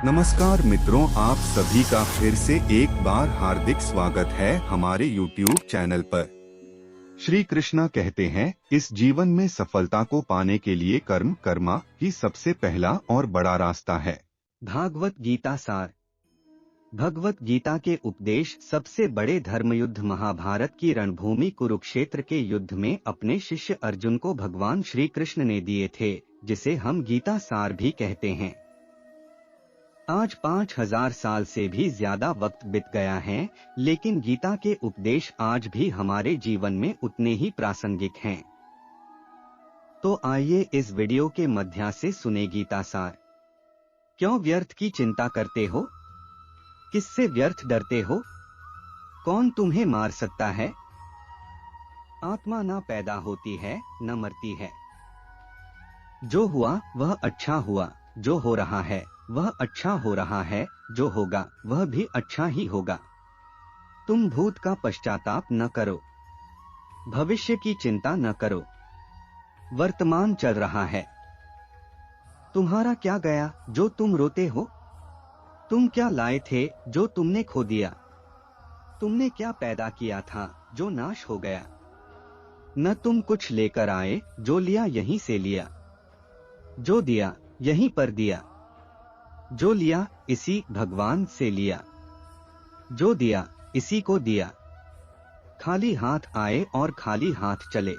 नमस्कार मित्रों, आप सभी का फिर से एक बार हार्दिक स्वागत है हमारे YouTube चैनल पर। श्री कृष्णा कहते हैं, इस जीवन में सफलता को पाने के लिए कर्मा ही सबसे पहला और बड़ा रास्ता है। भागवत गीता सार। भगवत गीता के उपदेश सबसे बड़े धर्मयुद्ध महाभारत की रणभूमि कुरुक्षेत्र के युद्ध में अपने शिष्य अर्जुन को भगवान श्री कृष्ण ने दिए थे, जिसे हम गीता सार भी कहते हैं। आज 5000 साल से भी ज्यादा वक्त बीत गया है, लेकिन गीता के उपदेश आज भी हमारे जीवन में उतने ही प्रासंगिक हैं। तो आइए इस वीडियो के माध्यम से सुने गीता सार। क्यों व्यर्थ की चिंता करते हो? किससे व्यर्थ डरते हो? कौन तुम्हें मार सकता है? आत्मा न पैदा होती है न मरती है। जो हुआ वह अच्छा हुआ, जो हो रहा है वह अच्छा हो रहा है, जो होगा वह भी अच्छा ही होगा। तुम भूत का पश्चाताप न करो, भविष्य की चिंता न करो। वर्तमान चल रहा है। तुम्हारा क्या गया जो तुम रोते हो? तुम क्या लाए थे जो तुमने खो दिया? तुमने क्या पैदा किया था जो नाश हो गया? न तुम कुछ लेकर आए, जो लिया यहीं से लिया, जो दिया यहीं पर दिया, जो लिया इसी भगवान से लिया, जो दिया इसी को दिया। खाली हाथ आए और खाली हाथ चले।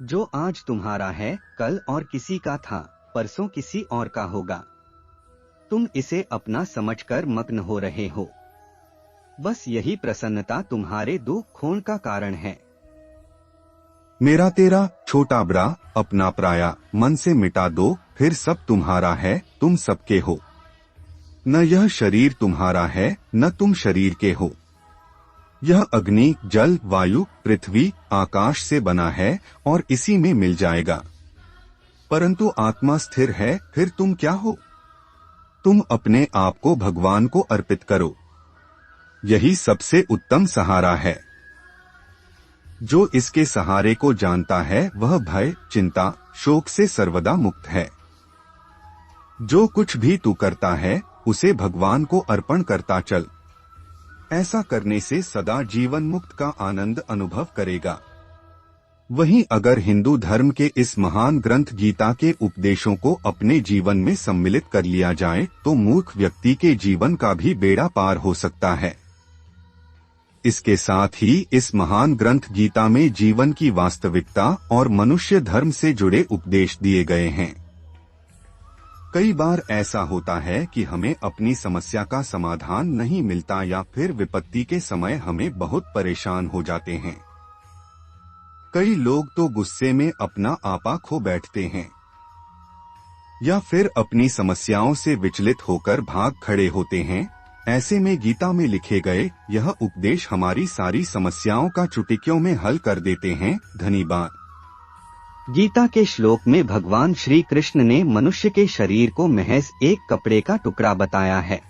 जो आज तुम्हारा है कल और किसी का था, परसों किसी और का होगा। तुम इसे अपना समझकर मग्न हो रहे हो। बस यही प्रसन्नता तुम्हारे दुख खोण का कारण है। मेरा तेरा छोटा बड़ा अपना पराया मन से मिटा दो, फिर सब तुम्हारा है, तुम सबके हो। न यह शरीर तुम्हारा है न तुम शरीर के हो। यह अग्नि जल वायु पृथ्वी आकाश से बना है और इसी में मिल जाएगा। परंतु आत्मा स्थिर है, फिर तुम क्या हो? तुम अपने आप को भगवान को अर्पित करो। यही सबसे उत्तम सहारा है। जो इसके सहारे को जानता है वह भय चिंता शोक से सर्वदा मुक्त है। जो कुछ भी तू करता है उसे भगवान को अर्पण करता चल। ऐसा करने से सदा जीवन मुक्त का आनंद अनुभव करेगा। वहीं अगर हिंदू धर्म के इस महान ग्रंथ गीता के उपदेशों को अपने जीवन में सम्मिलित कर लिया जाए तो मूर्ख व्यक्ति के जीवन का भी बेड़ा पार हो सकता है। इसके साथ ही इस महान ग्रंथ गीता में जीवन की वास्तविकता और मनुष्य धर्म से जुड़े उपदेश दिए गए हैं। कई बार ऐसा होता है कि हमें अपनी समस्या का समाधान नहीं मिलता या फिर विपत्ति के समय हमें बहुत परेशान हो जाते हैं। कई लोग तो गुस्से में अपना आपा खो बैठते हैं या फिर अपनी समस्याओं से विचलित होकर भाग खड़े होते हैं। ऐसे में गीता में लिखे गए यह उपदेश हमारी सारी समस्याओं का चुटकियों में हल कर देते हैं। धन्यवाद। गीता के श्लोक में भगवान श्री कृष्ण ने मनुष्य के शरीर को महज एक कपड़े का टुकड़ा बताया है,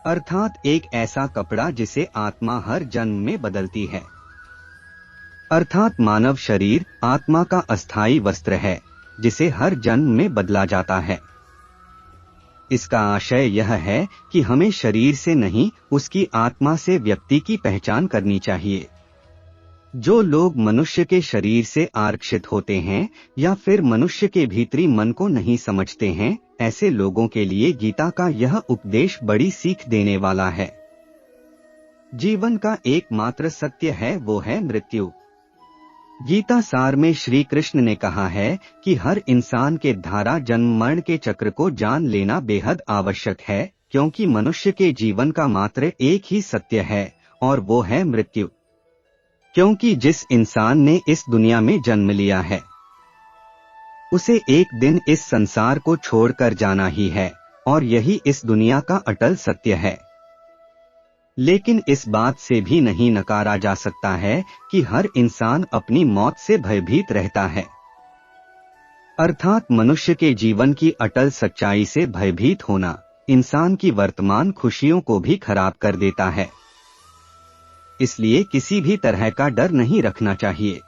अर्थात एक ऐसा कपड़ा जिसे आत्मा हर जन्म में बदलती है। अर्थात मानव शरीर आत्मा का अस्थायी वस्त्र है, जिसे हर जन्म में बदला जाता है। इसका आशय यह है कि हमें शरीर से नहीं, उसकी आत्मा से व्यक्ति की पहचान करनी चाहिए। जो लोग मनुष्य के शरीर से आरक्षित होते हैं या फिर मनुष्य के भीतरी मन को नहीं समझते हैं, ऐसे लोगों के लिए गीता का यह उपदेश बड़ी सीख देने वाला है। जीवन का एकमात्र सत्य है वो है मृत्यु। गीता सार में श्री कृष्ण ने कहा है कि हर इंसान के धारा जन्म मरण के चक्र को जान लेना बेहद आवश्यक है, क्योंकि मनुष्य के जीवन का मात्र एक ही सत्य है और वो है मृत्यु। क्योंकि जिस इंसान ने इस दुनिया में जन्म लिया है उसे एक दिन इस संसार को छोड़कर जाना ही है, और यही इस दुनिया का अटल सत्य है। लेकिन इस बात से भी नहीं नकारा जा सकता है कि हर इंसान अपनी मौत से भयभीत रहता है। अर्थात मनुष्य के जीवन की अटल सच्चाई से भयभीत होना इंसान की वर्तमान खुशियों को भी खराब कर देता है। इसलिए किसी भी तरह का डर नहीं रखना चाहिए।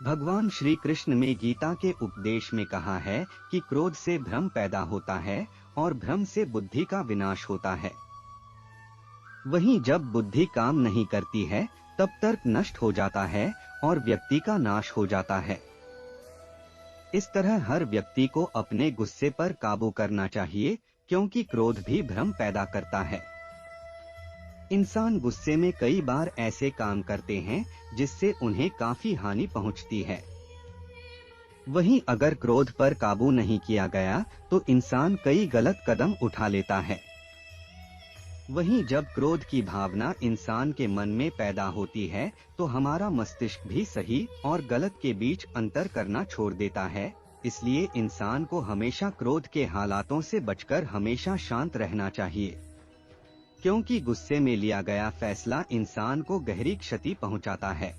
भगवान श्री कृष्ण ने गीता के उपदेश में कहा है कि क्रोध से भ्रम पैदा होता है और भ्रम से बुद्धि का विनाश होता है। वहीं जब बुद्धि काम नहीं करती है तब तर्क नष्ट हो जाता है और व्यक्ति का नाश हो जाता है। इस तरह हर व्यक्ति को अपने गुस्से पर काबू करना चाहिए, क्योंकि क्रोध भी भ्रम पैदा करता है। इंसान गुस्से में कई बार ऐसे काम करते हैं जिससे उन्हें काफी हानि पहुंचती है। वहीं अगर क्रोध पर काबू नहीं किया गया तो इंसान कई गलत कदम उठा लेता है। वहीं जब क्रोध की भावना इंसान के मन में पैदा होती है तो हमारा मस्तिष्क भी सही और गलत के बीच अंतर करना छोड़ देता है। इसलिए इंसान को हमेशा क्रोध के हालातों से बचकर हमेशा शांत रहना चाहिए, क्योंकि गुस्से में लिया गया फैसला इंसान को गहरी क्षति पहुंचाता है।